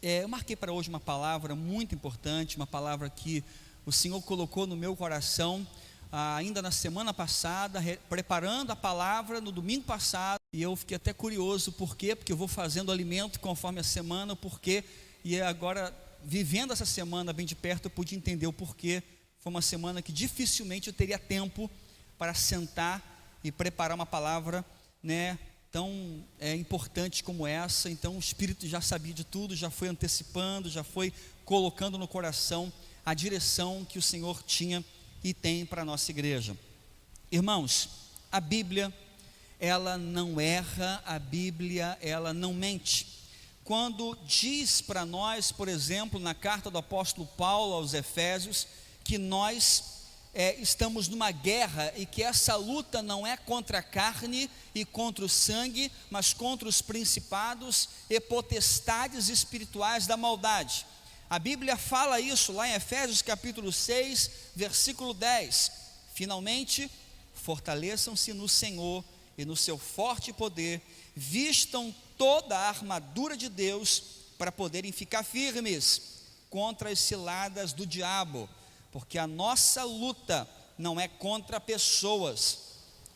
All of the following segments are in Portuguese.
Eu marquei para hoje uma palavra muito importante, uma palavra que o Senhor colocou no meu coração ainda na semana passada, preparando a palavra no domingo passado, e eu fiquei até curioso, por quê? Porque eu vou fazendo alimento conforme a semana, porque, e agora, vivendo essa semana bem de perto, eu pude entender o porquê. Foi uma semana que dificilmente eu teria tempo para sentar e preparar uma palavra, tão importante como essa. Então o Espírito já sabia de tudo, já foi antecipando, já foi colocando no coração a direção que o Senhor tinha e tem para a nossa igreja. Irmãos, a Bíblia, ela não erra, a Bíblia, ela não mente. Quando diz para nós, por exemplo, na carta do apóstolo Paulo aos Efésios, que nós estamos numa guerra e que essa luta não é contra a carne e contra o sangue, mas contra os principados e potestades espirituais da maldade. A Bíblia fala isso lá em Efésios capítulo 6, versículo 10. Finalmente, fortaleçam-se no Senhor e no seu forte poder, vistam toda a armadura de Deus para poderem ficar firmes contra as ciladas do diabo, porque a nossa luta não é contra pessoas,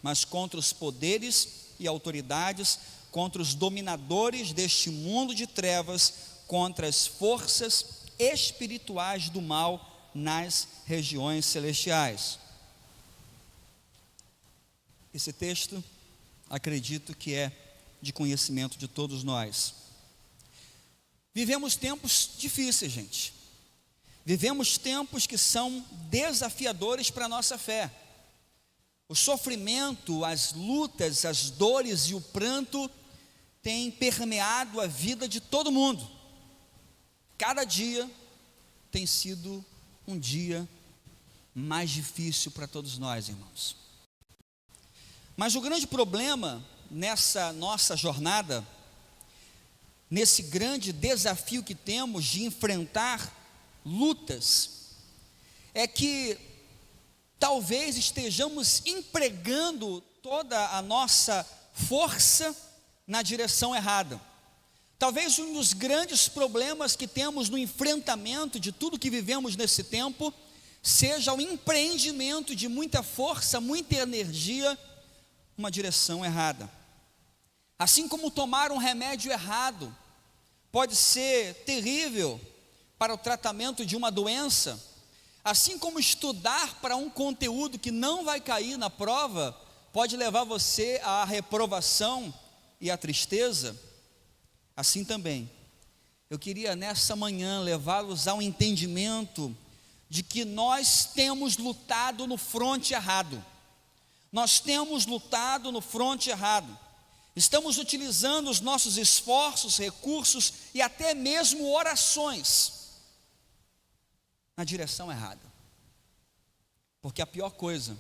mas contra os poderes e autoridades, contra os dominadores deste mundo de trevas, contra as forças espirituais do mal nas regiões celestiais. Esse texto, acredito que é de conhecimento de todos nós. Vivemos tempos difíceis, gente. Vivemos tempos que são desafiadores para a nossa fé. O sofrimento, as lutas, as dores e o pranto têm permeado a vida de todo mundo. Cada dia tem sido um dia mais difícil para todos nós, irmãos. Mas o grande problema nessa nossa jornada, nesse grande desafio que temos de enfrentar lutas, é que talvez estejamos empregando toda a nossa força na direção errada. Talvez um dos grandes problemas que temos no enfrentamento de tudo que vivemos nesse tempo seja o empreendimento de muita força, muita energia, uma direção errada. Assim como tomar um remédio errado pode ser terrível para o tratamento de uma doença, assim como estudar para um conteúdo que não vai cair na prova pode levar você à reprovação e à tristeza, assim também eu queria nessa manhã levá-los ao entendimento de que nós temos lutado no fronte errado. Nós temos lutado no fronte errado. Estamos utilizando os nossos esforços, recursos e até mesmo orações na direção errada. Porque a pior coisa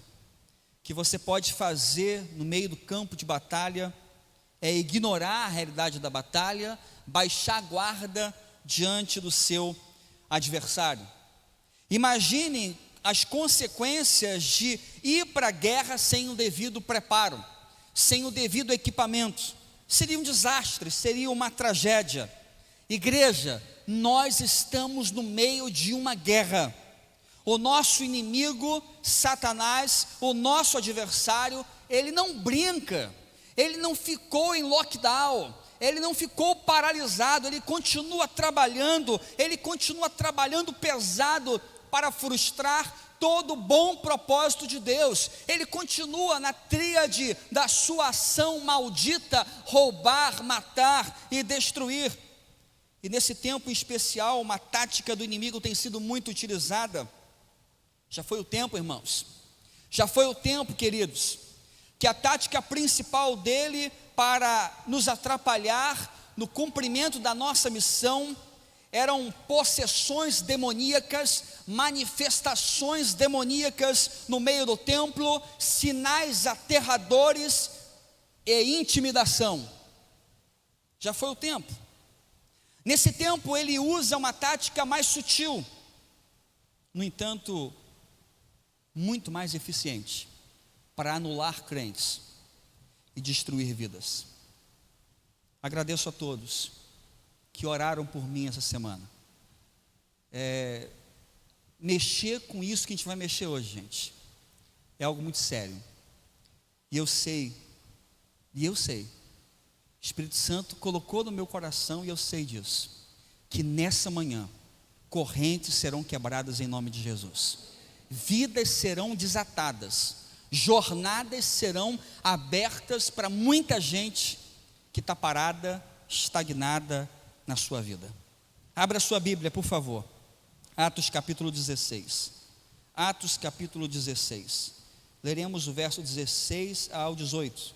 que você pode fazer no meio do campo de batalha é ignorar a realidade da batalha, baixar a guarda diante do seu adversário. Imagine as consequências de ir para a guerra sem o devido preparo, sem o devido equipamento. Seria um desastre, seria uma tragédia. Igreja, nós estamos no meio de uma guerra. O nosso inimigo, Satanás, o nosso adversário, ele não brinca, ele não ficou em lockdown, ele não ficou paralisado, ele continua trabalhando pesado para frustrar todo o bom propósito de Deus. Ele continua na tríade da sua ação maldita: roubar, matar e destruir. E nesse tempo em especial, uma tática do inimigo tem sido muito utilizada. Já foi o tempo, irmãos, já foi o tempo, queridos, que a tática principal dele para nos atrapalhar no cumprimento da nossa missão eram possessões demoníacas, manifestações demoníacas no meio do templo, sinais aterradores e intimidação. Já foi o tempo. Nesse tempo ele usa uma tática mais sutil, no entanto, muito mais eficiente, para anular crentes e destruir vidas. Agradeço a todos que oraram por mim essa semana. Mexer com isso que a gente vai mexer hoje, gente, é algo muito sério. E eu sei, o Espírito Santo colocou no meu coração, e eu sei disso, que nessa manhã, correntes serão quebradas em nome de Jesus, vidas serão desatadas, jornadas serão abertas para muita gente que está parada, estagnada na sua vida. Abra sua Bíblia, por favor. Atos capítulo 16. Atos capítulo 16. Leremos o verso 16 ao 18.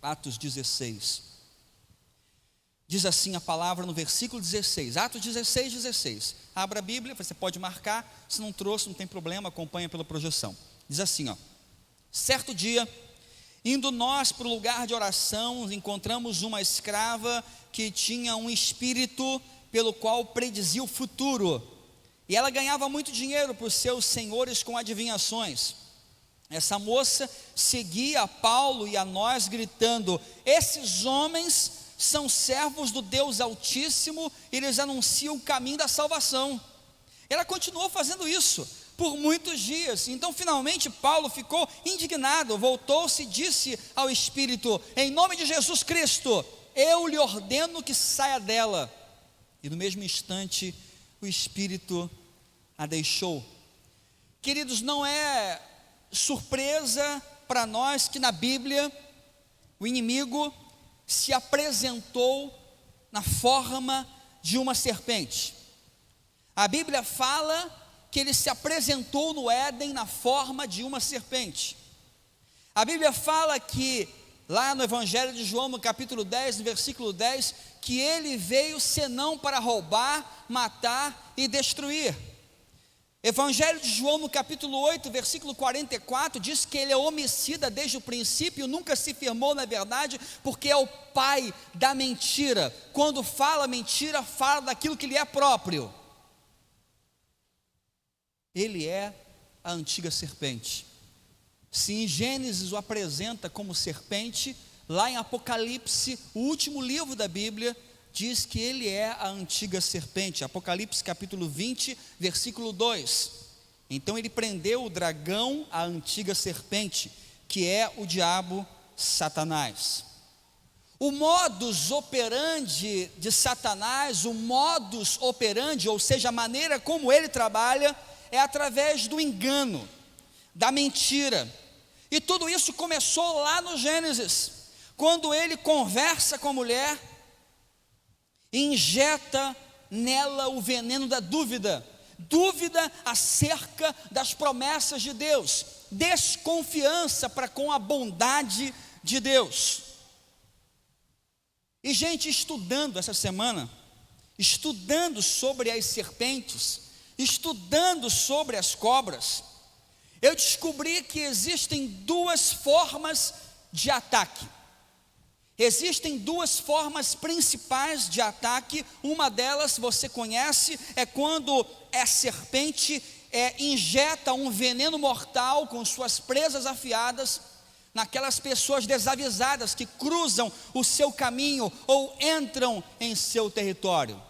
Atos 16. Diz assim a palavra no versículo 16. Atos 16, 16. Abra a Bíblia, você pode marcar. Se não trouxe, não tem problema, acompanha pela projeção. Diz assim, certo dia, indo nós para o lugar de oração, encontramos uma escrava que tinha um espírito pelo qual predizia o futuro, e ela ganhava muito dinheiro para os seus senhores com adivinhações. Essa moça seguia a Paulo e a nós gritando: esses homens são servos do Deus Altíssimo, e eles anunciam o caminho da salvação. Ela continuou fazendo isso por muitos dias. Então finalmente Paulo ficou indignado, voltou-se e disse ao espírito: em nome de Jesus Cristo, eu lhe ordeno que saia dela. E no mesmo instante o espírito a deixou. Queridos, não é surpresa para nós que na Bíblia o inimigo se apresentou na forma de uma serpente. A Bíblia fala que ele se apresentou no Éden na forma de uma serpente. A Bíblia fala que lá no Evangelho de João, no capítulo 10, no versículo 10, que ele veio senão para roubar, matar e destruir. Evangelho de João, no capítulo 8, versículo 44, diz que ele é homicida desde o princípio, nunca se firmou na verdade, porque é o pai da mentira. Quando fala mentira, fala daquilo que lhe é próprio. Ele é a antiga serpente. Se em Gênesis o apresenta como serpente, lá em Apocalipse, o último livro da Bíblia, diz que ele é a antiga serpente. Apocalipse capítulo 20, versículo 2. Então ele prendeu o dragão, a antiga serpente, que é o diabo Satanás. O modus operandi de Satanás, o modus operandi, ou seja, a maneira como ele trabalha, é através do engano, da mentira. E tudo isso começou lá no Gênesis, quando ele conversa com a mulher, injeta nela o veneno da dúvida acerca das promessas de Deus, desconfiança para com a bondade de Deus. E gente, estudando essa semana, estudando sobre as serpentes, estudando sobre as cobras, eu descobri que existem duas formas de ataque. Existem duas formas principais de ataque. Uma delas você conhece, é quando a serpente injeta um veneno mortal com suas presas afiadas naquelas pessoas desavisadas que cruzam o seu caminho ou entram em seu território.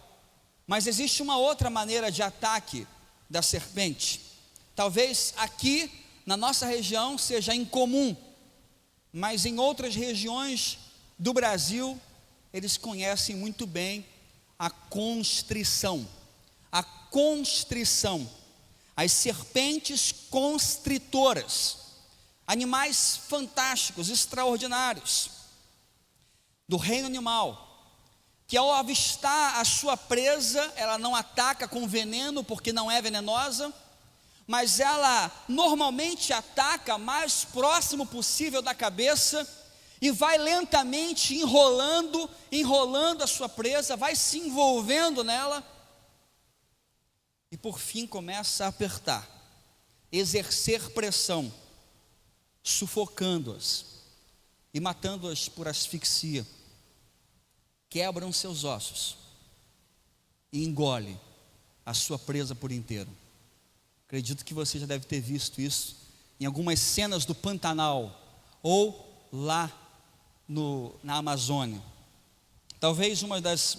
Mas existe uma outra maneira de ataque da serpente. Talvez aqui na nossa região seja incomum, mas em outras regiões do Brasil, eles conhecem muito bem a constrição. A constrição, as serpentes constritoras, animais fantásticos, extraordinários, do reino animal, que ao avistar a sua presa, ela não ataca com veneno, porque não é venenosa, mas ela normalmente ataca mais próximo possível da cabeça, e vai lentamente enrolando a sua presa, vai se envolvendo nela, e por fim começa a apertar, exercer pressão, sufocando-as e matando-as por asfixia. Quebram seus ossos e engole a sua presa por inteiro. Acredito que você já deve ter visto isso em algumas cenas do Pantanal ou lá na Amazônia. Talvez uma das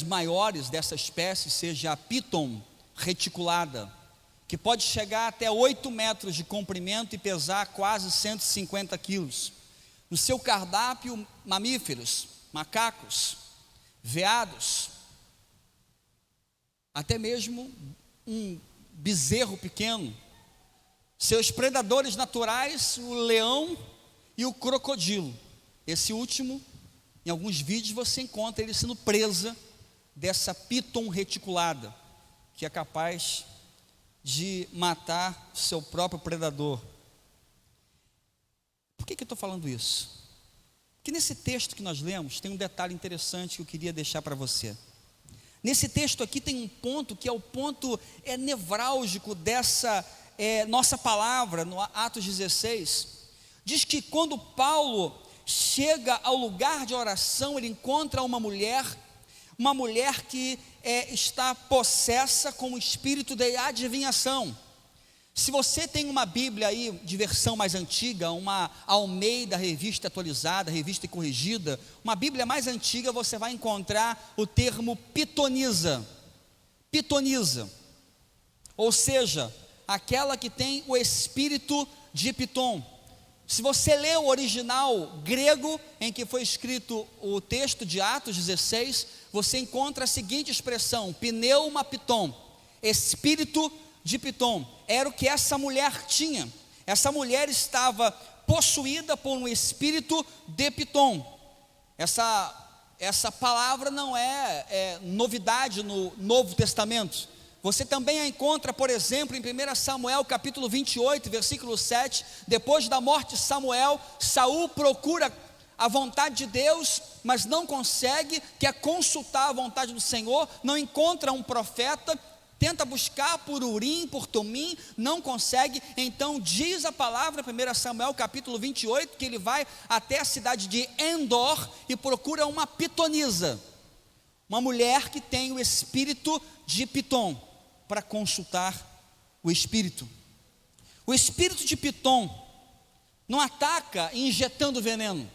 maiores dessa espécie seja a piton reticulada, que pode chegar até 8 metros de comprimento e pesar quase 150 quilos. No seu cardápio, mamíferos, macacos, veados, até mesmo um bezerro pequeno. Seus predadores naturais, o leão e o crocodilo. Esse último, em alguns vídeos você encontra ele sendo presa dessa piton reticulada, que é capaz de matar seu próprio predador. Por que eu estou falando isso? Porque nesse texto que nós lemos tem um detalhe interessante que eu queria deixar para você. Nesse texto aqui tem um ponto que é o ponto nevrálgico dessa nossa palavra, no Atos 16. Diz que quando Paulo chega ao lugar de oração, ele encontra uma mulher que está possessa com o espírito de adivinhação. Se você tem uma Bíblia aí de versão mais antiga, uma Almeida, revista atualizada, revista corrigida, uma Bíblia mais antiga, você vai encontrar o termo pitonisa. Pitonisa, ou seja, aquela que tem o espírito de Piton. Se você lê o original grego em que foi escrito o texto de Atos 16, você encontra a seguinte expressão: pneuma piton, espírito de Piton. Era o que essa mulher tinha. Essa mulher estava possuída por um espírito de Piton. Essa palavra não é novidade no Novo Testamento. Você também a encontra, por exemplo, em 1 Samuel capítulo 28, versículo 7, depois da morte de Samuel, Saul procura a vontade de Deus, mas não consegue, quer consultar a vontade do Senhor, não encontra um profeta, tenta buscar por Urim, por Tumim, não consegue, então diz a palavra, 1 Samuel capítulo 28, que ele vai até a cidade de Endor e procura uma pitonisa, uma mulher que tem o espírito de Piton, para consultar o espírito. O espírito de Piton não ataca injetando veneno,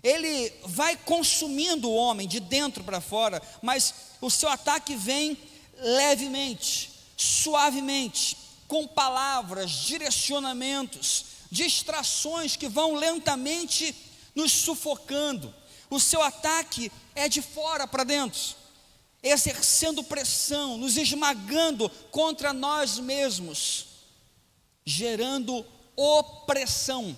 ele vai consumindo o homem de dentro para fora, mas o seu ataque vem levemente, suavemente, com palavras, direcionamentos, distrações que vão lentamente nos sufocando. O seu ataque é de fora para dentro, exercendo pressão, nos esmagando contra nós mesmos, gerando opressão,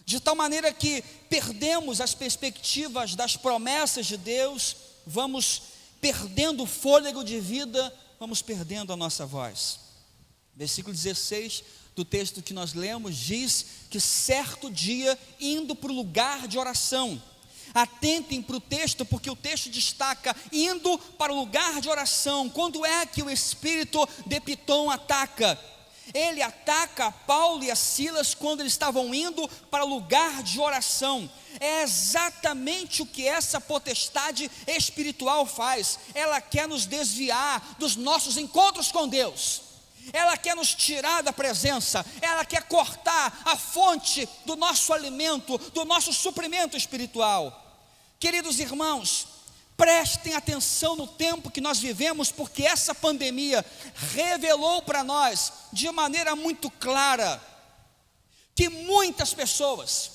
de tal maneira que perdemos as perspectivas das promessas de Deus, vamos perdendo o fôlego de vida, vamos perdendo a nossa voz. Versículo 16 do texto que nós lemos diz que certo dia, indo para o lugar de oração, atentem para o texto, porque o texto destaca indo para o lugar de oração. Quando é que o espírito de Piton ataca? Ele ataca Paulo e a Silas quando eles estavam indo para o lugar de oração. É exatamente o que essa potestade espiritual faz. Ela quer nos desviar dos nossos encontros com Deus, ela quer nos tirar da presença, ela quer cortar a fonte do nosso alimento, do nosso suprimento espiritual. Queridos irmãos, prestem atenção no tempo que nós vivemos, porque essa pandemia revelou para nós de maneira muito clara que muitas pessoas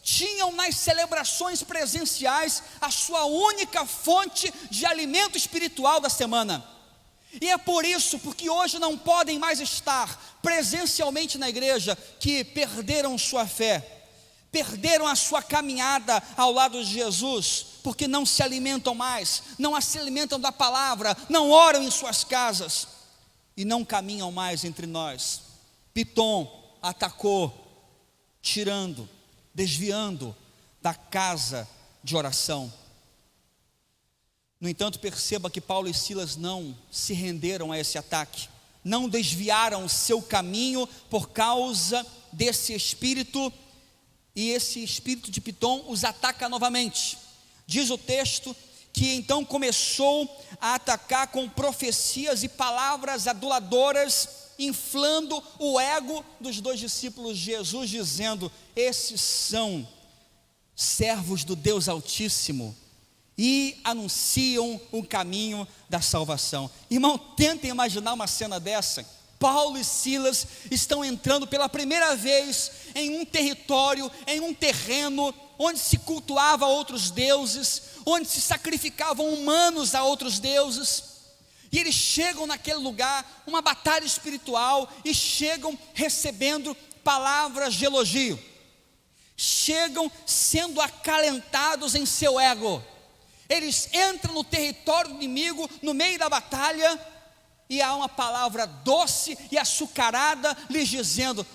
tinham nas celebrações presenciais a sua única fonte de alimento espiritual da semana. E é por isso, porque hoje não podem mais estar presencialmente na igreja, que perderam sua fé, perderam a sua caminhada ao lado de Jesus, porque não se alimentam mais, não se alimentam da palavra, não oram em suas casas e não caminham mais entre nós. Piton atacou, tirando, desviando da casa de oração. No entanto, perceba que Paulo e Silas não se renderam a esse ataque, não desviaram o seu caminho por causa desse espírito, e esse espírito de Piton os ataca novamente. Diz o texto que então começou a atacar com profecias e palavras aduladoras inflando o ego dos dois discípulos de Jesus, dizendo: esses são servos do Deus Altíssimo e anunciam o caminho da salvação. Irmão, tentem imaginar uma cena dessa. Paulo e Silas estão entrando pela primeira vez em um território, em um terreno onde se cultuava outros deuses, onde se sacrificavam humanos a outros deuses, e eles chegam naquele lugar, uma batalha espiritual, e chegam recebendo palavras de elogio, chegam sendo acalentados em seu ego. Eles entram no território do inimigo, no meio da batalha, e há uma palavra doce e açucarada lhes dizendo: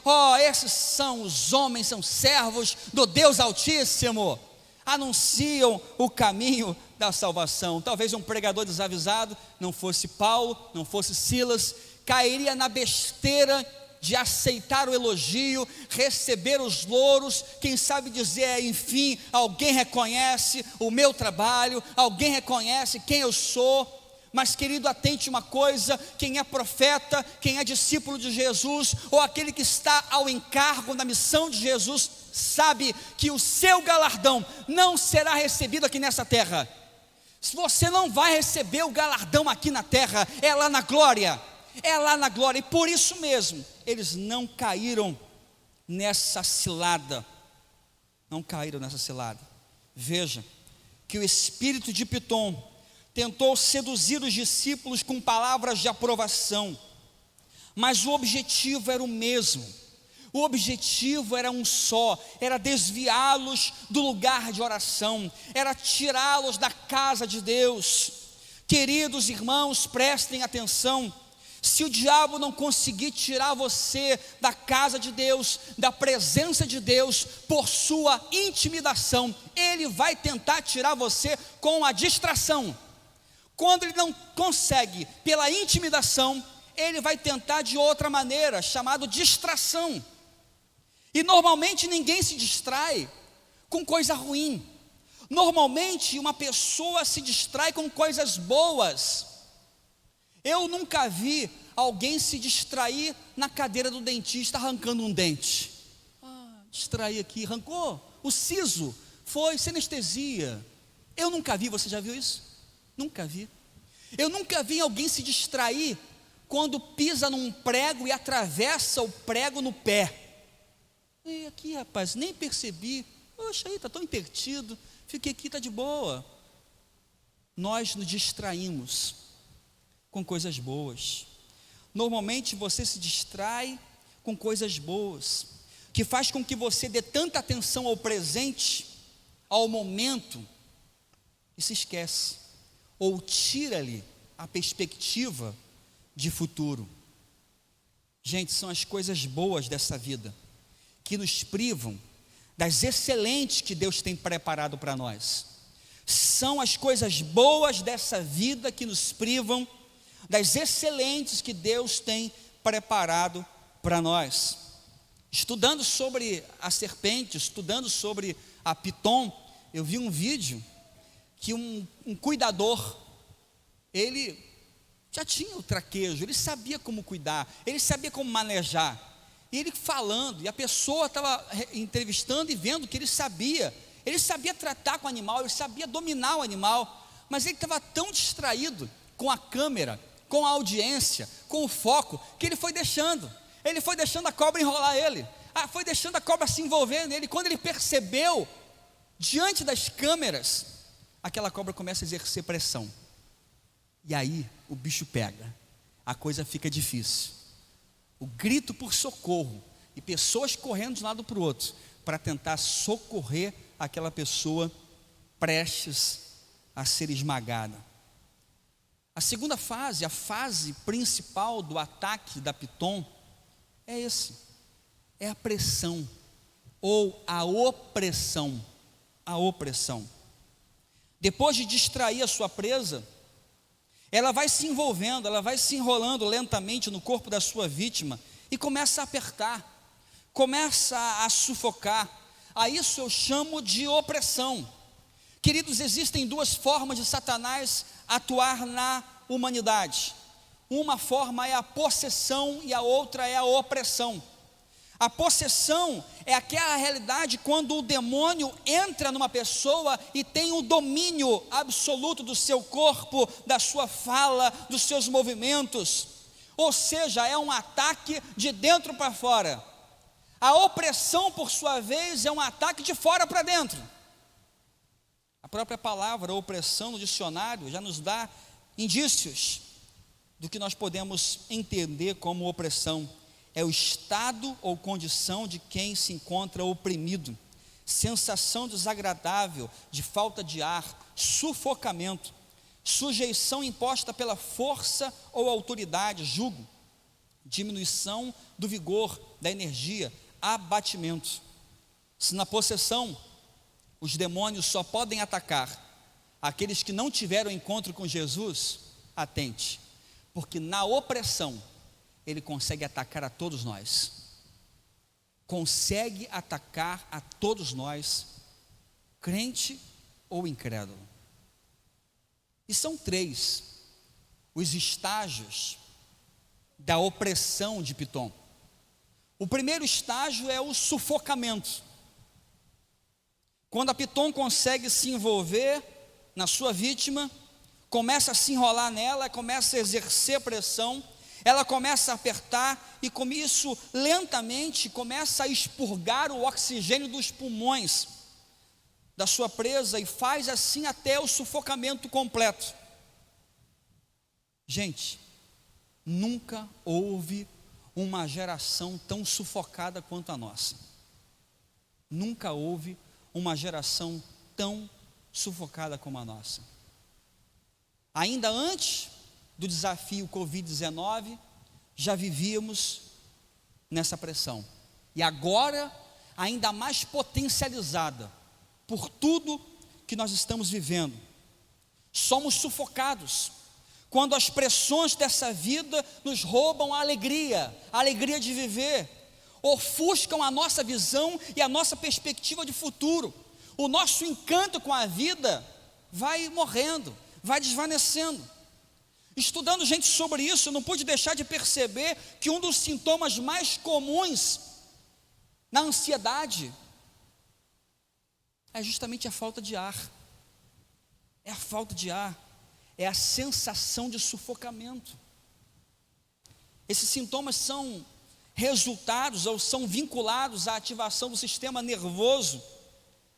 esses são os homens, são servos do Deus Altíssimo, anunciam o caminho da salvação. Talvez um pregador desavisado, não fosse Paulo, não fosse Silas, cairia na besteira de aceitar o elogio, receber os louros, quem sabe dizer: enfim, alguém reconhece o meu trabalho, alguém reconhece quem eu sou. Mas, querido, atente uma coisa: quem é profeta, quem é discípulo de Jesus, ou aquele que está ao encargo na missão de Jesus, sabe que o seu galardão não será recebido aqui nessa terra. Se você não vai receber o galardão aqui na terra, é lá na glória, é lá na glória. E por isso mesmo, eles não caíram nessa cilada, não caíram nessa cilada. Veja que o espírito de Pitom tentou seduzir os discípulos com palavras de aprovação, mas o objetivo era o mesmo. O objetivo era um só: era desviá-los do lugar de oração, era tirá-los da casa de Deus. Queridos irmãos, prestem atenção: se o diabo não conseguir tirar você da casa de Deus, da presença de Deus, por sua intimidação, ele vai tentar tirar você com a distração. Quando ele não consegue pela intimidação, ele vai tentar de outra maneira, chamado distração. E normalmente ninguém se distrai com coisa ruim. Normalmente uma pessoa se distrai com coisas boas. Eu nunca vi alguém se distrair na cadeira do dentista arrancando um dente. Distrair aqui, arrancou o siso, foi sem anestesia. Eu nunca vi, você já viu isso? Nunca vi. Eu nunca vi alguém se distrair quando pisa num prego e atravessa o prego no pé. E aqui, rapaz, nem percebi. Poxa, aí está tão intertido. Fiquei aqui, está de boa. Nós nos distraímos com coisas boas. Normalmente você se distrai com coisas boas, que faz com que você dê tanta atenção ao presente, ao momento, e se esquece, ou tira-lhe a perspectiva de futuro. Gente, são as coisas boas dessa vida que nos privam das excelentes que Deus tem preparado para nós. São as coisas boas dessa vida que nos privam das excelentes que Deus tem preparado para nós. Estudando sobre a serpente, estudando sobre a Pitom, eu vi um vídeo que um cuidador, ele já tinha o traquejo, ele sabia como cuidar, ele sabia como manejar, e ele falando, e a pessoa estava entrevistando e vendo que ele sabia tratar com o animal, ele sabia dominar o animal, mas ele estava tão distraído com a câmera, com a audiência, com o foco, que ele foi deixando a cobra enrolar ele, foi deixando a cobra se envolver nele. Quando ele percebeu, diante das câmeras, aquela cobra começa a exercer pressão, e aí o bicho pega, a coisa fica difícil. O grito por socorro, e pessoas correndo de um lado para o outro, para tentar socorrer aquela pessoa prestes a ser esmagada. A segunda fase, a fase principal do ataque da Pitom, é a pressão, ou a opressão. A opressão. Depois de distrair a sua presa, ela vai se envolvendo, ela vai se enrolando lentamente no corpo da sua vítima e começa a apertar, começa a sufocar. A isso eu chamo de opressão. Queridos, existem duas formas de Satanás atuar na humanidade. Uma forma é a possessão e a outra é a opressão. A possessão é aquela realidade quando o demônio entra numa pessoa e tem o domínio absoluto do seu corpo, da sua fala, dos seus movimentos. Ou seja, é um ataque de dentro para fora. A opressão, por sua vez, é um ataque de fora para dentro. A própria palavra opressão no dicionário já nos dá indícios do que nós podemos entender como opressão. É o estado ou condição de quem se encontra oprimido, sensação desagradável de falta de ar, sufocamento, sujeição imposta pela força ou autoridade, jugo, diminuição do vigor, da energia, abatimento. Se na possessão os demônios só podem atacar aqueles que não tiveram encontro com Jesus, atente, porque na opressão ele consegue atacar a todos nós. Consegue atacar a todos nós, crente ou incrédulo. E são 3 os estágios da opressão de Pitom. O primeiro estágio é o sufocamento. Quando a Pitom consegue se envolver na sua vítima, começa a se enrolar nela, começa a exercer pressão, ela começa a apertar e com isso lentamente começa a expurgar o oxigênio dos pulmões da sua presa e faz assim até o sufocamento completo. Gente, nunca houve uma geração tão sufocada quanto a nossa. Nunca houve uma geração tão sufocada como a nossa. Ainda antes do desafio Covid-19, já vivíamos nessa pressão. E agora, ainda mais potencializada por tudo que nós estamos vivendo. Somos sufocados quando as pressões dessa vida nos roubam a alegria de viver, ofuscam a nossa visão e a nossa perspectiva de futuro. O nosso encanto com a vida vai morrendo, vai desvanecendo. Estudando, gente, sobre isso, eu não pude deixar de perceber que um dos sintomas mais comuns na ansiedade é justamente a falta de ar. É a falta de ar, é a sensação de sufocamento. Esses sintomas são resultados ou são vinculados à ativação do sistema nervoso,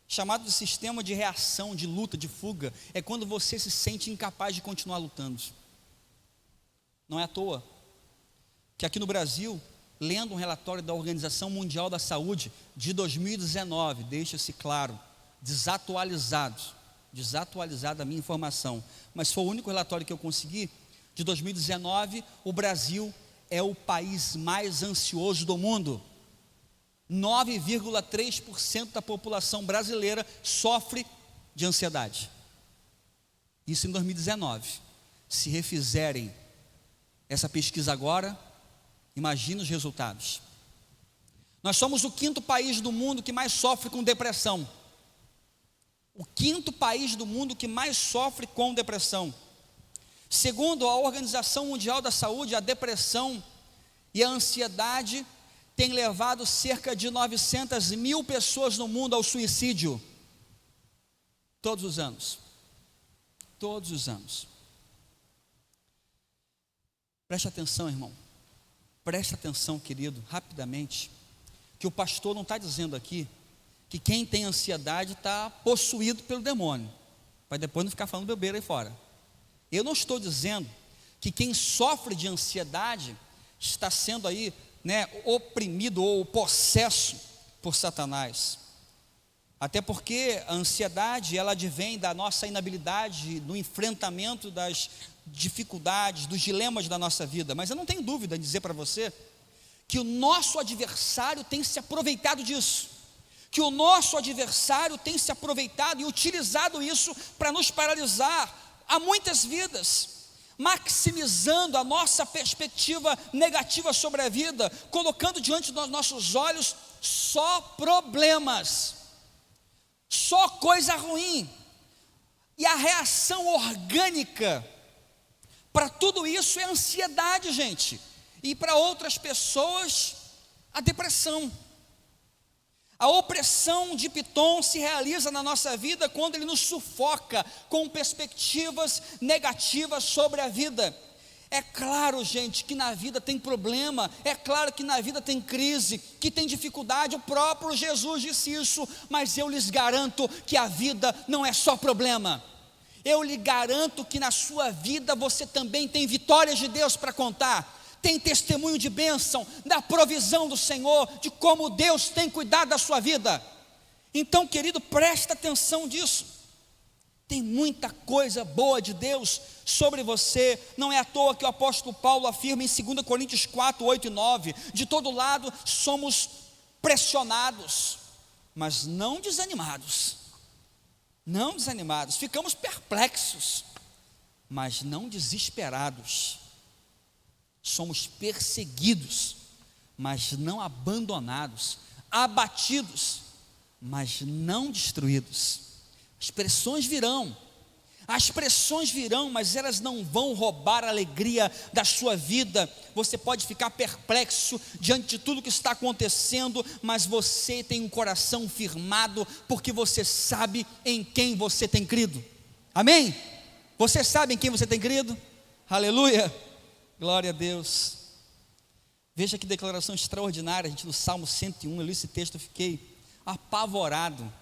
chamado de sistema de reação, de luta, de fuga. É quando você se sente incapaz de continuar lutando. Não é à toa que aqui no Brasil, lendo um relatório da Organização Mundial da Saúde de 2019, deixa-se claro, desatualizada a minha informação, mas foi o único relatório que eu consegui, de 2019, o Brasil é o país mais ansioso do mundo. 9,3% da população brasileira sofre de ansiedade. Isso em 2019. Se refizerem essa pesquisa agora, imagina os resultados. Nós somos o 5º país do mundo que mais sofre com depressão. O 5º país do mundo que mais sofre com depressão. Segundo a Organização Mundial da Saúde, a depressão e a ansiedade têm levado cerca de 900 mil pessoas no mundo ao suicídio. Todos os anos. Todos os anos. Preste atenção, irmão. Preste atenção, querido, rapidamente, que o pastor não está dizendo aqui que quem tem ansiedade está possuído pelo demônio, para depois não ficar falando bobeira aí fora. Eu não estou dizendo que quem sofre de ansiedade está sendo aí, oprimido ou possesso por Satanás. Até porque a ansiedade, ela advém da nossa inabilidade no enfrentamento das dificuldades, dos dilemas da nossa vida. Mas eu não tenho dúvida em dizer para você que o nosso adversário tem se aproveitado disso, que o nosso adversário tem se aproveitado e utilizado isso para nos paralisar a muitas vidas, maximizando a nossa perspectiva negativa sobre a vida, colocando diante dos nossos olhos só problemas, só coisa ruim. E a reação orgânica Para tudo isso é ansiedade, gente. E para outras pessoas, a depressão. A opressão de Pitom se realiza na nossa vida quando ele nos sufoca com perspectivas negativas sobre a vida. É claro, gente, que na vida tem problema, é claro que na vida tem crise, que tem dificuldade, o próprio Jesus disse isso, mas eu lhes garanto que a vida não é só problema. Eu lhe garanto que na sua vida você também tem vitórias de Deus para contar, tem testemunho de bênção, da provisão do Senhor, de como Deus tem cuidado da sua vida. Então, querido, presta atenção disso. Tem muita coisa boa de Deus sobre você. Não é à toa que o apóstolo Paulo afirma em 2 Coríntios 4, 8 e 9: de todo lado somos pressionados, mas não desanimados. Não desanimados, ficamos perplexos, mas não desesperados. Somos perseguidos, mas não abandonados, abatidos, mas não destruídos. As pressões virão, mas elas não vão roubar a alegria da sua vida. Você pode ficar perplexo diante de tudo que está acontecendo, mas você tem um coração firmado, porque você sabe em quem você tem crido. Amém? Você sabe em quem você tem crido? Aleluia, glória a Deus. Veja que declaração extraordinária, gente, do Salmo 101, eu li esse texto, eu fiquei apavorado.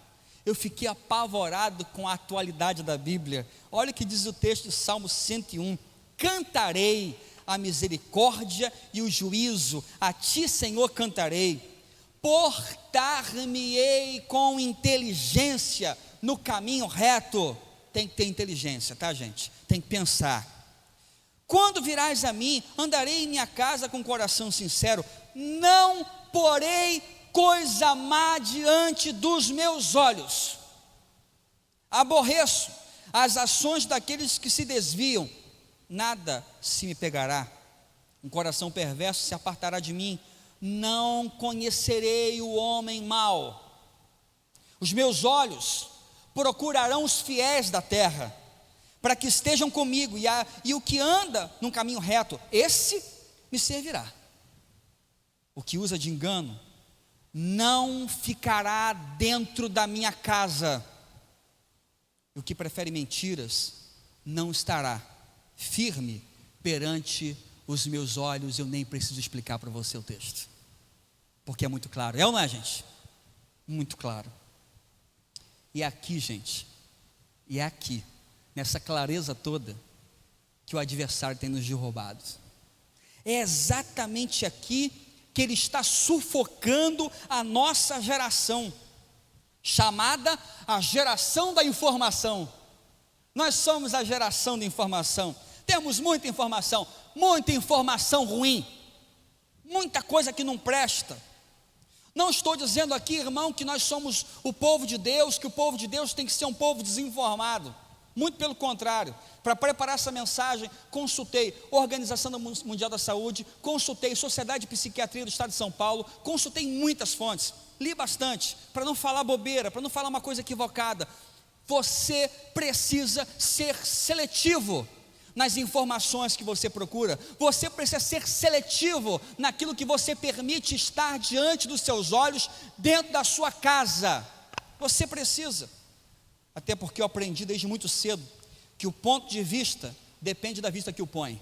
Eu fiquei apavorado com a atualidade da Bíblia. Olha o que diz o texto do Salmo 101: cantarei a misericórdia e o juízo, a ti, Senhor, cantarei. Portar-me-ei com inteligência no caminho reto. Tem que ter inteligência, tá, gente? Tem que pensar. Quando virás a mim, andarei em minha casa com coração sincero, não porei coisa má diante dos meus olhos. Aborreço as ações daqueles que se desviam, nada se me pegará. Um coração perverso se apartará de mim, não conhecerei o homem mau. Os meus olhos procurarão os fiéis da terra, para que estejam comigo, e o que anda num caminho reto, esse me servirá. O que usa de engano não ficará dentro da minha casa. O que prefere mentiras não estará firme perante os meus olhos. Eu nem preciso explicar para você o texto, porque é muito claro. É ou não é, gente? Muito claro. E é aqui, gente, e é aqui, nessa clareza toda, que o adversário tem nos derrubado. É exatamente aqui que ele está sufocando a nossa geração, chamada a geração da informação. Nós somos a geração da informação. Temos muita informação ruim, muita coisa que não presta. Não estou dizendo aqui, irmão, que nós somos o povo de Deus, que o povo de Deus tem que ser um povo desinformado. Muito pelo contrário. Para preparar essa mensagem, consultei Organização Mundial da Saúde, consultei Sociedade de Psiquiatria do Estado de São Paulo, consultei muitas fontes, li bastante, para não falar bobeira, para não falar uma coisa equivocada. Você precisa ser seletivo nas informações que você procura, você precisa ser seletivo naquilo que você permite estar diante dos seus olhos, dentro da sua casa. Você precisa. Até porque eu aprendi desde muito cedo que o ponto de vista depende da vista que o põe.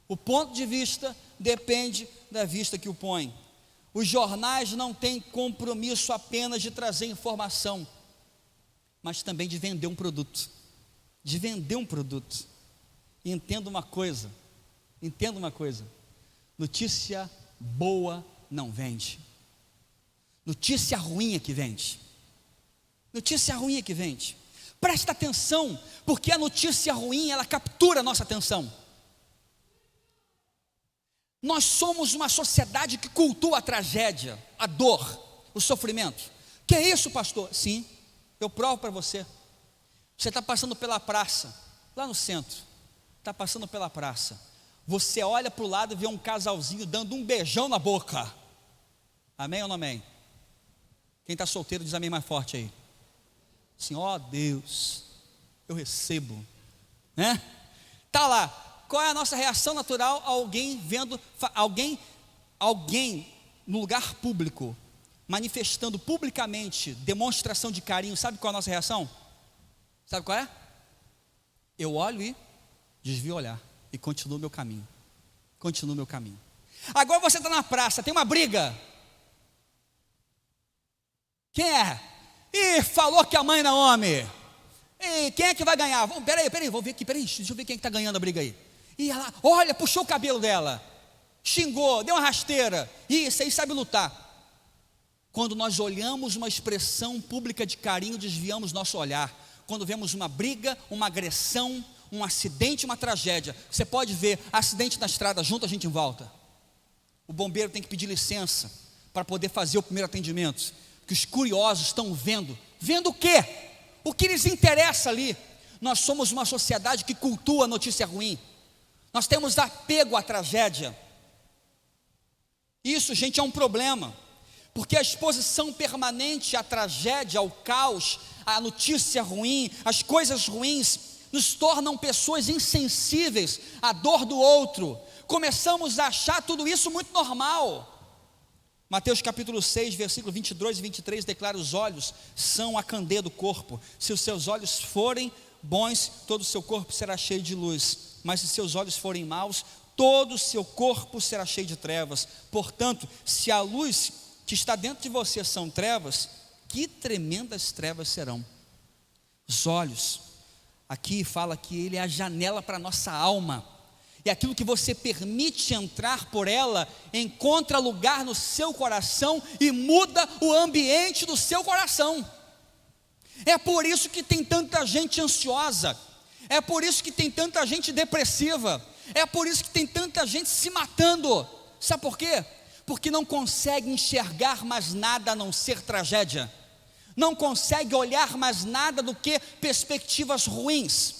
O ponto de vista depende da vista que o põe. Os jornais não têm compromisso apenas de trazer informação, mas também de vender um produto. De vender um produto. E entenda uma coisa, notícia boa não vende. Notícia ruim é que vende. Notícia ruim é que vende. Presta atenção, porque a notícia ruim, ela captura a nossa atenção. Nós somos uma sociedade que cultua a tragédia, a dor, o sofrimento. Que é isso, pastor? Sim, eu provo para você. Você está passando pela praça, lá no centro, está passando pela praça. Você olha para o lado e vê um casalzinho dando um beijão na boca. Amém ou não amém? Quem está solteiro diz amém mais forte aí. Assim, ó Deus, eu recebo, né? Tá lá, qual é a nossa reação natural a alguém vendo, alguém no lugar público, manifestando publicamente demonstração de carinho? Sabe qual é a nossa reação? Sabe qual é? Eu olho e desvio o olhar e continuo meu caminho. Continuo meu caminho. Agora você está na praça, tem uma briga. Quem é? Ih, falou que a mãe não é homem. E quem é que vai ganhar? Peraí, vou ver aqui, deixa eu ver quem é que está ganhando a briga aí. E ela, olha, puxou o cabelo dela, xingou, deu uma rasteira. Isso aí sabe lutar. Quando nós olhamos uma expressão pública de carinho, desviamos nosso olhar. Quando vemos uma briga, uma agressão, um acidente, uma tragédia, você pode ver acidente na estrada, junto a gente em volta. O bombeiro tem que pedir licença para poder fazer o primeiro atendimento, que os curiosos estão vendo. Vendo o quê? O que lhes interessa ali. Nós somos uma sociedade que cultua a notícia ruim. Nós temos apego à tragédia. Isso, gente, é um problema, porque a exposição permanente à tragédia, ao caos, à notícia ruim, às coisas ruins, nos tornam pessoas insensíveis à dor do outro. Começamos a achar tudo isso muito normal. Mateus capítulo 6, versículo 22 e 23 declara: os olhos são a candeia do corpo. Se os seus olhos forem bons, todo o seu corpo será cheio de luz. Mas se seus olhos forem maus, todo o seu corpo será cheio de trevas. Portanto, se a luz que está dentro de você são trevas, que tremendas trevas serão. Os olhos, aqui fala que ele é a janela para a nossa alma. E aquilo que você permite entrar por ela, encontra lugar no seu coração e muda o ambiente do seu coração. É por isso que tem tanta gente ansiosa, é por isso que tem tanta gente depressiva, é por isso que tem tanta gente se matando. Sabe por quê? Porque não consegue enxergar mais nada a não ser tragédia, não consegue olhar mais nada do que perspectivas ruins,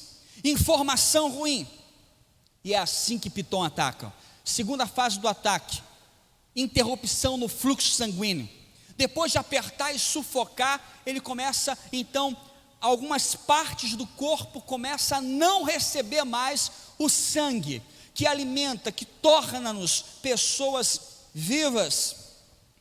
informação ruim. E é assim que Piton ataca. Segunda fase do ataque: interrupção no fluxo sanguíneo. Depois de apertar e sufocar, ele começa então, algumas partes do corpo começam a não receber mais o sangue, que alimenta, que torna-nos pessoas vivas.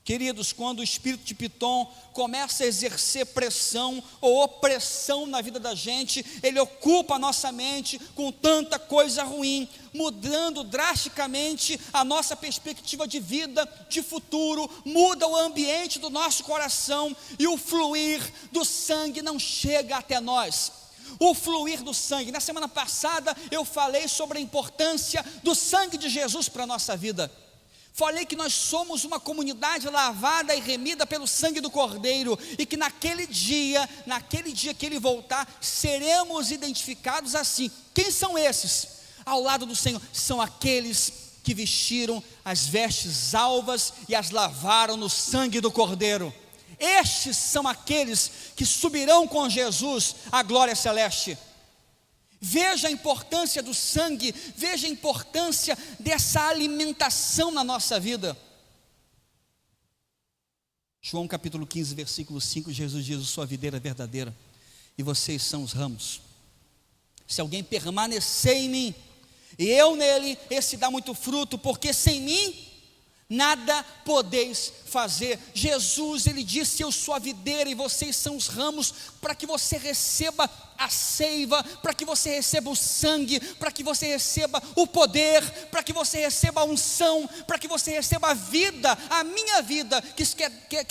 Queridos, quando o espírito de Piton começa a exercer pressão ou opressão na vida da gente, ele ocupa a nossa mente com tanta coisa ruim, mudando drasticamente a nossa perspectiva de vida, de futuro, muda o ambiente do nosso coração e o fluir do sangue não chega até nós. O fluir do sangue. Na semana passada eu falei sobre a importância do sangue de Jesus para a nossa vida. Falei que nós somos uma comunidade lavada e remida pelo sangue do Cordeiro, e que naquele dia que Ele voltar, seremos identificados assim. Quem são esses? Ao lado do Senhor, são aqueles que vestiram as vestes alvas e as lavaram no sangue do Cordeiro. Estes são aqueles que subirão com Jesus à glória celeste. Veja a importância do sangue, veja a importância dessa alimentação na nossa vida. João capítulo 15, versículo 5, Jesus diz: eu sou a videira verdadeira e vocês são os ramos. Se alguém permanecer em mim e eu nele, esse dá muito fruto, porque sem mim nada podeis fazer. Jesus, ele disse: eu sou a videira e vocês são os ramos, para que você receba a seiva, para que você receba o sangue, para que você receba o poder, para que você receba a unção, para que você receba a vida, a minha vida, que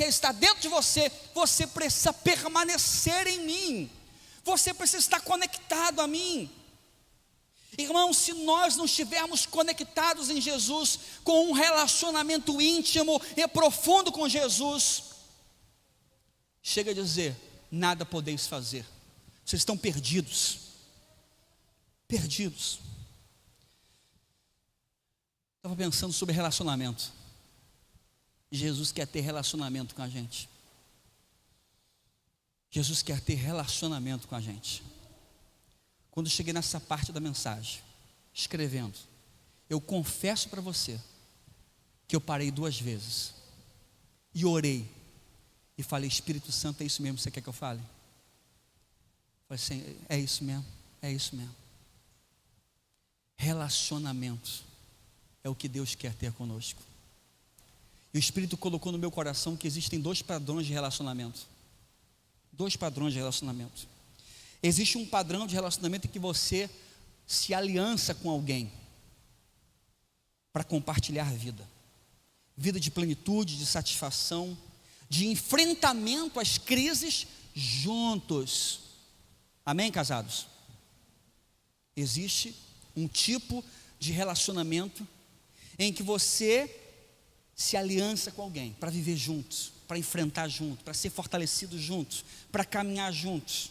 está dentro de você. Você precisa permanecer em mim, você precisa estar conectado a mim. Irmãos, se nós não estivermos conectados em Jesus, com um relacionamento íntimo e profundo com Jesus, chega a dizer: nada podeis fazer. Vocês estão perdidos. Perdidos. Estava pensando sobre relacionamento. Jesus quer ter relacionamento com a gente. Jesus quer ter relacionamento com a gente. Quando eu cheguei nessa parte da mensagem, escrevendo, eu confesso para você que eu parei 2 vezes e orei e falei: Espírito Santo, é isso mesmo que você quer que eu fale? Falei assim: é isso mesmo, é isso mesmo. Relacionamento é o que Deus quer ter conosco. E o Espírito colocou no meu coração que existem 2 padrões de relacionamento. 2 padrões de relacionamento. Existe um padrão de relacionamento em que você se aliança com alguém para compartilhar a vida. Vida de plenitude, de satisfação, de enfrentamento às crises juntos. Amém, casados? Existe um tipo de relacionamento em que você se aliança com alguém para viver juntos, para enfrentar juntos, para ser fortalecidos juntos, para caminhar juntos.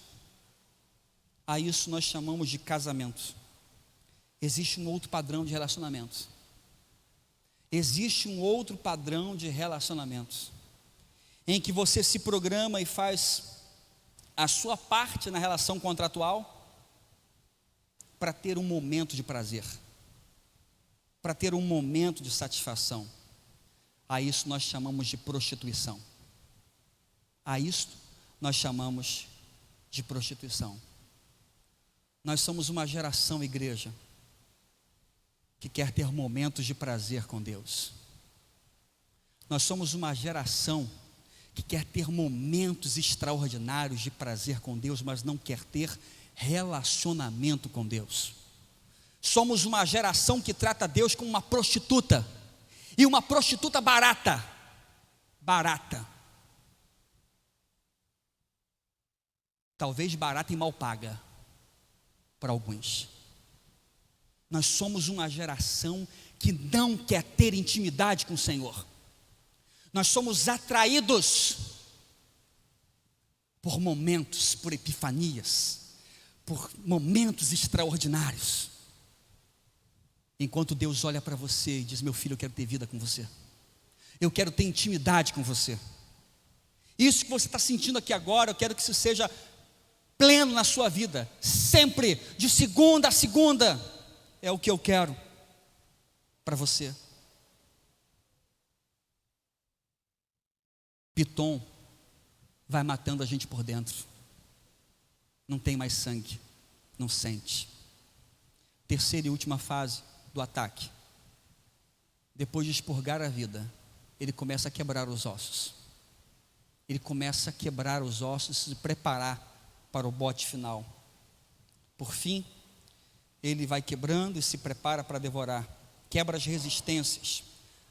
A isso nós chamamos de casamento. Existe um outro padrão de relacionamento. Existe um outro padrão de relacionamentos em que você se programa e faz a sua parte na relação contratual para ter um momento de prazer, para ter um momento de satisfação. A isso nós chamamos de prostituição. A isso nós chamamos de prostituição. Nós somos uma geração, igreja, que quer ter momentos de prazer com Deus. Nós somos uma geração que quer ter momentos extraordinários de prazer com Deus, mas não quer ter relacionamento com Deus. Somos uma geração que trata Deus como uma prostituta, e uma prostituta barata. Talvez barata e mal paga para alguns. Nós somos uma geração que não quer ter intimidade com o Senhor. Nós somos atraídos por momentos, por epifanias, por momentos extraordinários. Enquanto Deus olha para você e diz: meu filho, eu quero ter vida com você. Eu quero ter intimidade com você. Isso que você está sentindo aqui agora, eu quero que isso seja pleno na sua vida. Sempre, de segunda a segunda. É o que eu quero para você. Pitom vai matando a gente por dentro. Não tem mais sangue, não sente. Terceira e última fase do ataque. Depois de expurgar a vida, ele começa a quebrar os ossos. Ele começa a quebrar os ossos e se preparar para o bote final. Por fim, ele vai quebrando e se prepara para devorar. Quebra as resistências,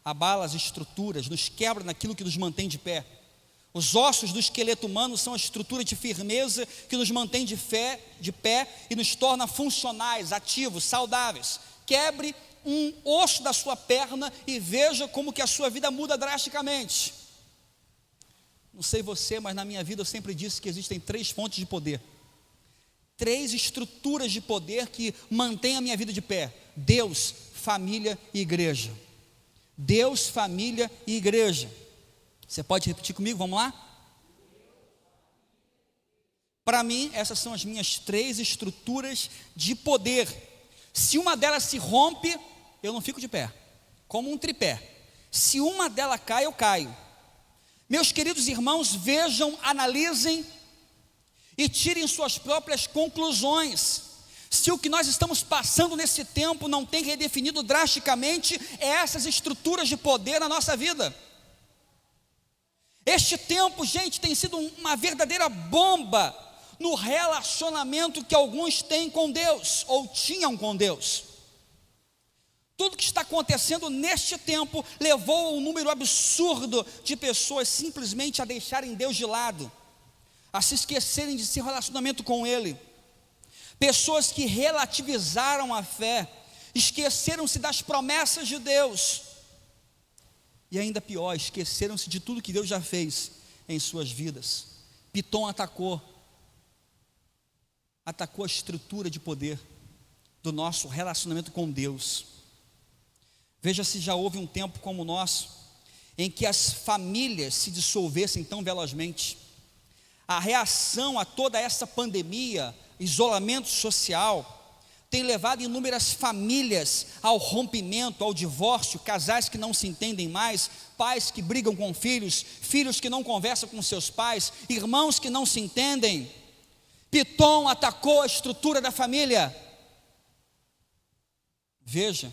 abala as estruturas, nos quebra naquilo que nos mantém de pé. Os ossos do esqueleto humano são a estrutura de firmeza que nos mantém de pé e nos torna funcionais, ativos, saudáveis. Quebre um osso da sua perna e veja como que a sua vida muda drasticamente. Não sei você, mas na minha vida eu sempre disse que existem 3 fontes de poder. 3 estruturas de poder que mantêm a minha vida de pé: Deus, família e igreja. Deus, família e igreja. Você pode repetir comigo? Vamos lá? Para mim, essas são as minhas 3 estruturas de poder. Se uma delas se rompe, eu não fico de pé, como um tripé. Se uma delas cai, eu caio. Meus queridos irmãos, vejam, analisem e tirem suas próprias conclusões. Se o que nós estamos passando nesse tempo não tem redefinido drasticamente essas estruturas de poder na nossa vida. Este tempo, gente, tem sido uma verdadeira bomba no relacionamento que alguns têm com Deus, ou tinham com Deus. Tudo que está acontecendo neste tempo levou a um número absurdo de pessoas simplesmente a deixarem Deus de lado, a se esquecerem de seu relacionamento com Ele. Pessoas que relativizaram a fé, esqueceram-se das promessas de Deus, e ainda pior, esqueceram-se de tudo que Deus já fez em suas vidas. Pitom atacou a estrutura de poder do nosso relacionamento com Deus. Veja se já houve um tempo como o nosso, em que as famílias se dissolvessem tão velozmente. A reação a toda essa pandemia, isolamento social, tem levado inúmeras famílias ao rompimento, ao divórcio, casais que não se entendem mais, pais que brigam com filhos, filhos que não conversam com seus pais, irmãos que não se entendem. Pitom atacou a estrutura da família. Veja,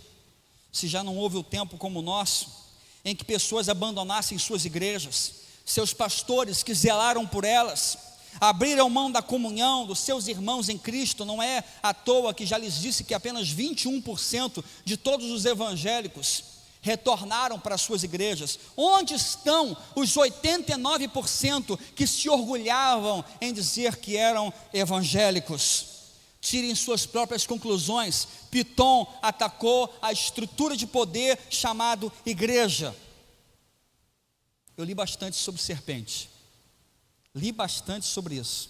se já não houve o tempo como o nosso, em que pessoas abandonassem suas igrejas, seus pastores que zelaram por elas, abriram mão da comunhão dos seus irmãos em Cristo. Não é à toa que já lhes disse que apenas 21% de todos os evangélicos retornaram para suas igrejas. Onde estão os 89% que se orgulhavam em dizer que eram evangélicos? Tirem suas próprias conclusões. Piton atacou a estrutura de poder chamado igreja. Eu li bastante sobre serpente. Li bastante sobre isso.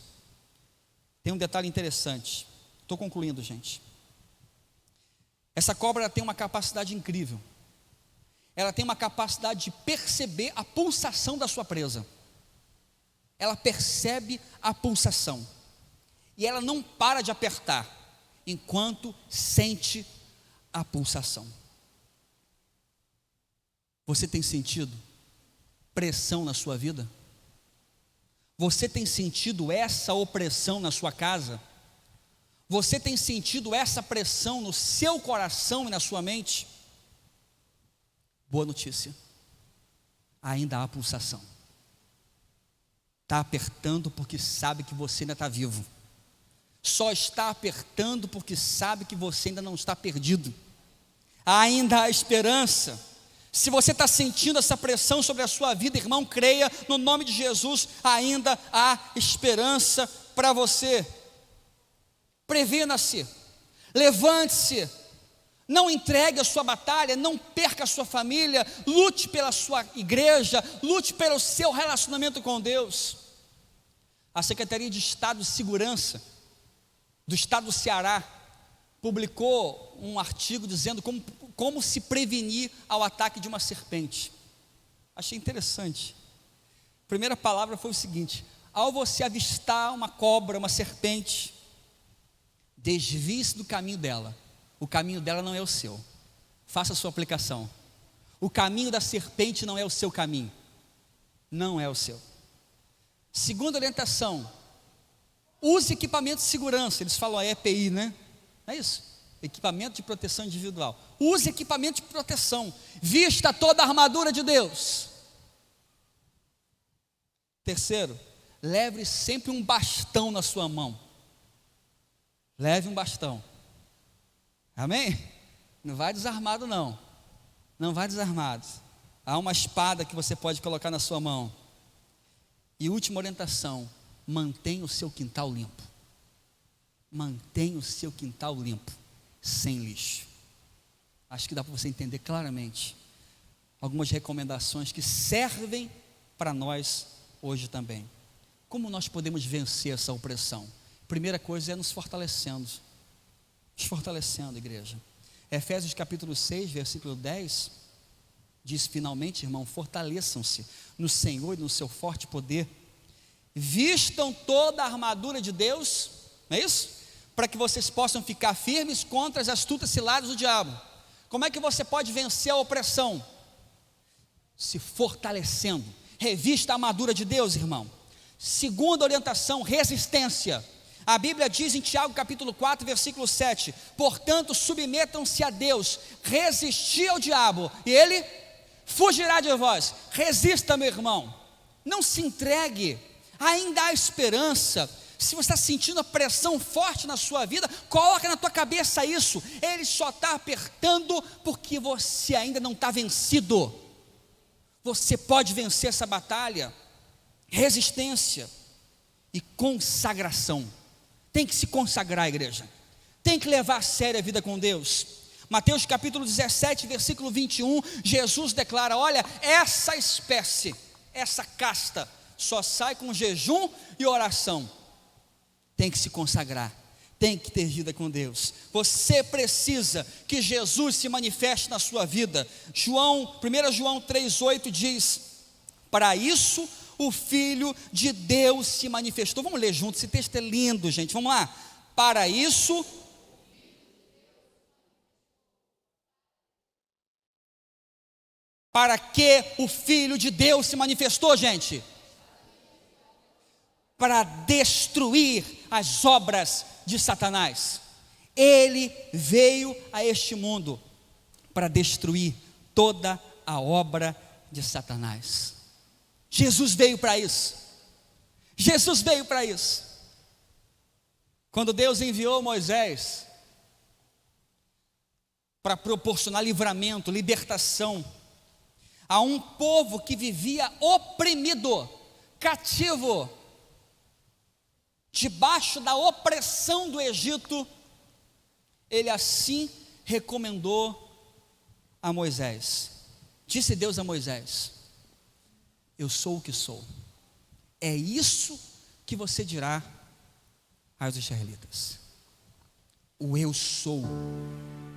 Tem um detalhe interessante. Estou concluindo, gente. Essa cobra tem uma capacidade incrível. Ela tem uma capacidade de perceber a pulsação da sua presa. Ela percebe a pulsação. E ela não para de apertar enquanto sente a pulsação. Você tem sentido pressão na sua vida? Você tem sentido essa opressão na sua casa? Você tem sentido essa pressão no seu coração e na sua mente? Boa notícia, ainda há pulsação. Está apertando porque sabe que você ainda está vivo. Só está apertando porque sabe que você ainda não está perdido. Ainda há esperança. Se você está sentindo essa pressão sobre a sua vida, irmão, creia no nome de Jesus, ainda há esperança para você. Previna-se, levante-se, não entregue a sua batalha, não perca a sua família, lute pela sua igreja, lute pelo seu relacionamento com Deus. A Secretaria de Estado de Segurança do Estado do Ceará publicou um artigo dizendo como se prevenir ao ataque de uma serpente. Achei interessante. A primeira palavra foi o seguinte: ao você avistar uma cobra, uma serpente, desvie-se do caminho dela. O caminho dela não é o seu. Faça a sua aplicação. O caminho da serpente não é o seu caminho. Não é o seu. Segunda orientação: use equipamento de segurança. Eles falam a EPI, né? É isso. Equipamento de proteção individual. Use equipamento de proteção. Vista toda a armadura de Deus. Terceiro, leve sempre um bastão na sua mão. Leve um bastão. Amém? Não vai desarmado não. Não vai desarmado. Há uma espada que você pode colocar na sua mão. E última orientação: mantenha o seu quintal limpo. Mantenha o seu quintal limpo, sem lixo. Acho que dá para você entender claramente algumas recomendações que servem para nós hoje também. Como nós podemos vencer essa opressão? Primeira coisa é nos fortalecendo. Nos fortalecendo, igreja. Efésios capítulo 6, versículo 10, diz: finalmente, irmão, fortaleçam-se no Senhor e no seu forte poder. Vistam toda a armadura de Deus, não é isso? Para que vocês possam ficar firmes contra as astutas ciladas do diabo. Como é que você pode vencer a opressão? Se fortalecendo. Revista a armadura de Deus, irmão. Segunda orientação: resistência. A Bíblia diz em Tiago capítulo 4, versículo 7: portanto, submetam-se a Deus, resisti ao diabo, e ele fugirá de vós. Resista, meu irmão, não se entregue, ainda há esperança. Se você está sentindo a pressão forte na sua vida, coloca na tua cabeça isso: ele só está apertando porque você ainda não está vencido. Você pode vencer essa batalha. Resistência e consagração. Tem que se consagrar, igreja. Tem que levar a sério a vida com Deus. Mateus capítulo 17, versículo 21, Jesus declara: olha, essa espécie, essa casta, só sai com jejum e oração. Tem que se consagrar, tem que ter vida com Deus. Você precisa que Jesus se manifeste na sua vida. 1 João 3,8 diz: para isso o Filho de Deus se manifestou. Vamos ler juntos, esse texto é lindo, gente, vamos lá. Para isso, para que o Filho de Deus se manifestou, gente? Para destruir as obras de Satanás. Ele veio a este mundo para destruir toda a obra de Satanás. Jesus veio para isso. Jesus veio para isso. Quando Deus enviou Moisés para proporcionar livramento, libertação a um povo que vivia oprimido, cativo, debaixo da opressão do Egito, ele assim recomendou a Moisés. Disse Deus a Moisés: eu sou o que sou. É isso que você dirá aos israelitas. O eu sou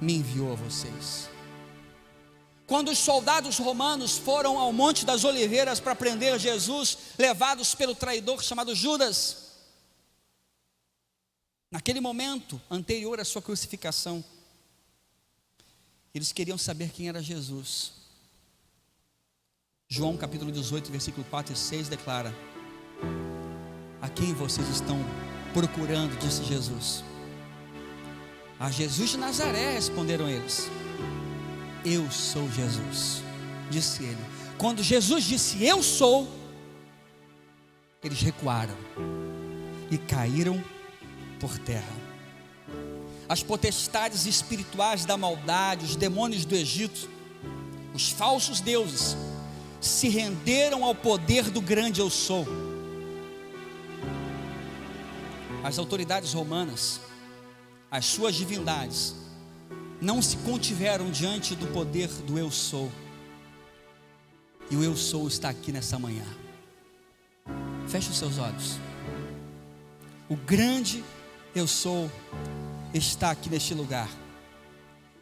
me enviou a vocês. Quando os soldados romanos foram ao Monte das Oliveiras para prender Jesus, levados pelo traidor chamado Judas, naquele momento anterior à sua crucificação, eles queriam saber quem era Jesus. João capítulo 18, versículo 4 e 6 declara: a quem vocês estão procurando? Disse Jesus. A Jesus de Nazaré, responderam eles. Eu sou Jesus, disse ele. Quando Jesus disse eu sou, eles recuaram e caíram por terra. As potestades espirituais da maldade, os demônios do Egito, os falsos deuses, se renderam ao poder do grande eu sou. As autoridades romanas, as suas divindades, não se contiveram diante do poder do eu sou. E o eu sou está aqui nessa manhã. Feche os seus olhos. O grande eu sou está aqui neste lugar.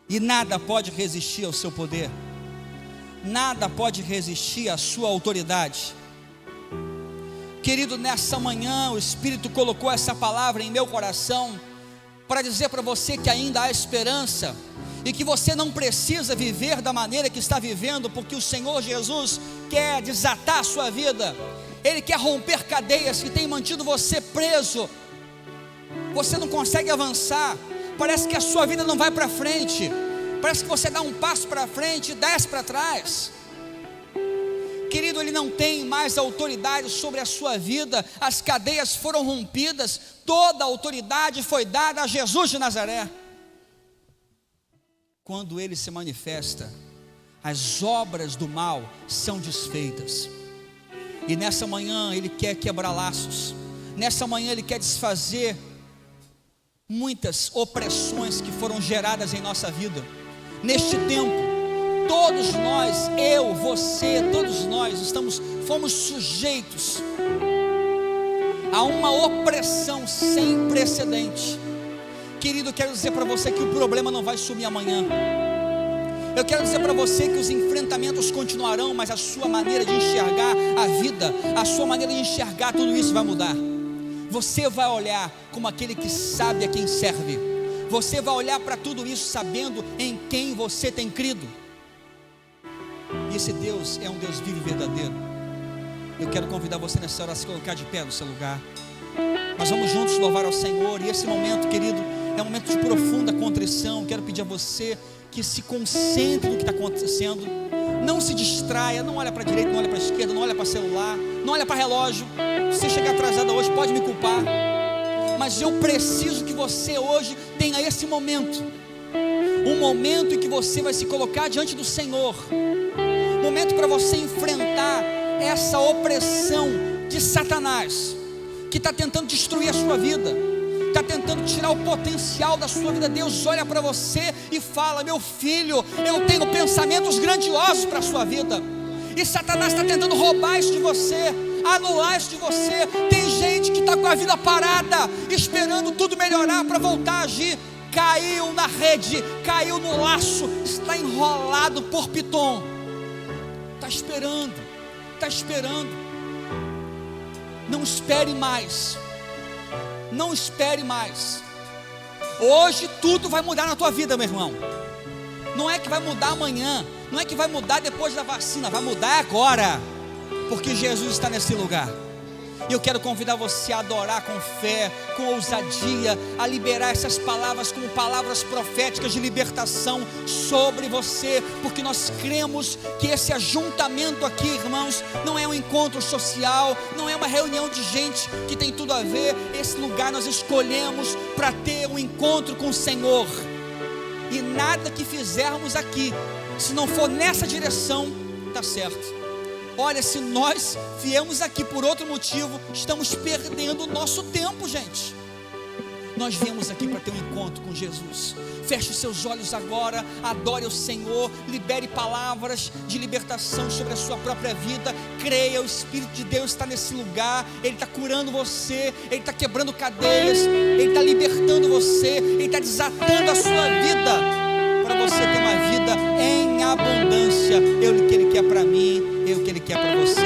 E nada pode resistir ao seu poder. Nada pode resistir à sua autoridade. Querido, nessa manhã o Espírito colocou essa palavra em meu coração para dizer para você que ainda há esperança e que você não precisa viver da maneira que está vivendo, porque o Senhor Jesus quer desatar a sua vida. Ele quer romper cadeias que têm mantido você preso. Você não consegue avançar, parece que a sua vida não vai para frente, parece que você dá um passo para frente e desce para trás. Querido, Ele não tem mais autoridade sobre a sua vida. As cadeias foram rompidas. Toda a autoridade foi dada a Jesus de Nazaré. Quando Ele se manifesta, as obras do mal são desfeitas. E nessa manhã Ele quer quebrar laços. Nessa manhã Ele quer desfazer muitas opressões que foram geradas em nossa vida. Neste tempo, todos nós, eu, você, todos nós fomos sujeitos a uma opressão sem precedente. Querido, eu quero dizer para você que o problema não vai sumir amanhã. Eu quero dizer para você que os enfrentamentos continuarão, mas a sua maneira de enxergar a vida, a sua maneira de enxergar tudo isso vai mudar. Você vai olhar como aquele que sabe a quem serve. Você vai olhar para tudo isso sabendo em quem você tem crido. E esse Deus é um Deus vivo e verdadeiro. Eu quero convidar você nessa hora a se colocar de pé no seu lugar. Nós vamos juntos louvar ao Senhor. E esse momento, querido, é um momento de profunda contrição. Quero pedir a você que se concentre no que está acontecendo. Não se distraia, não olha para a direita, não olha para a esquerda, não olha para o celular, não olha para relógio. Se você chegar atrasado hoje, pode me culpar. Mas eu preciso que você hoje tenha esse momento. Um momento em que você vai se colocar diante do Senhor. Momento para você enfrentar essa opressão de Satanás, que está tentando destruir a sua vida, está tentando tirar o potencial da sua vida. Deus olha para você e fala: meu filho, eu tenho pensamentos grandiosos para a sua vida. E Satanás está tentando roubar isso de você, anular isso de você. Tem gente que está com a vida parada, esperando tudo melhorar para voltar a agir. Caiu na rede, caiu no laço, está enrolado por piton. Está esperando. Não espere mais. Não espere mais. Hoje tudo vai mudar na tua vida, meu irmão. Não é que vai mudar amanhã, não é que vai mudar depois da vacina, vai mudar agora, porque Jesus está nesse lugar. E eu quero convidar você a adorar com fé, com ousadia, a liberar essas palavras como palavras proféticas de libertação sobre você, porque nós cremos que esse ajuntamento aqui, irmãos, não é um encontro social, não é uma reunião de gente que tem tudo a ver. Esse lugar nós escolhemos para ter um encontro com o Senhor, e nada que fizermos aqui, se não for nessa direção, está certo. Olha, se nós viemos aqui por outro motivo, estamos perdendo o nosso tempo, gente. Nós viemos aqui para ter um encontro com Jesus. Feche os seus olhos agora, adore o Senhor, libere palavras de libertação sobre a sua própria vida. Creia, o Espírito de Deus está nesse lugar, Ele está curando você, Ele está quebrando cadeias, Ele está libertando você, Ele está desatando a sua vida, para você ter uma vida em abundância. É o que Ele quer para mim, é o que Ele quer para você.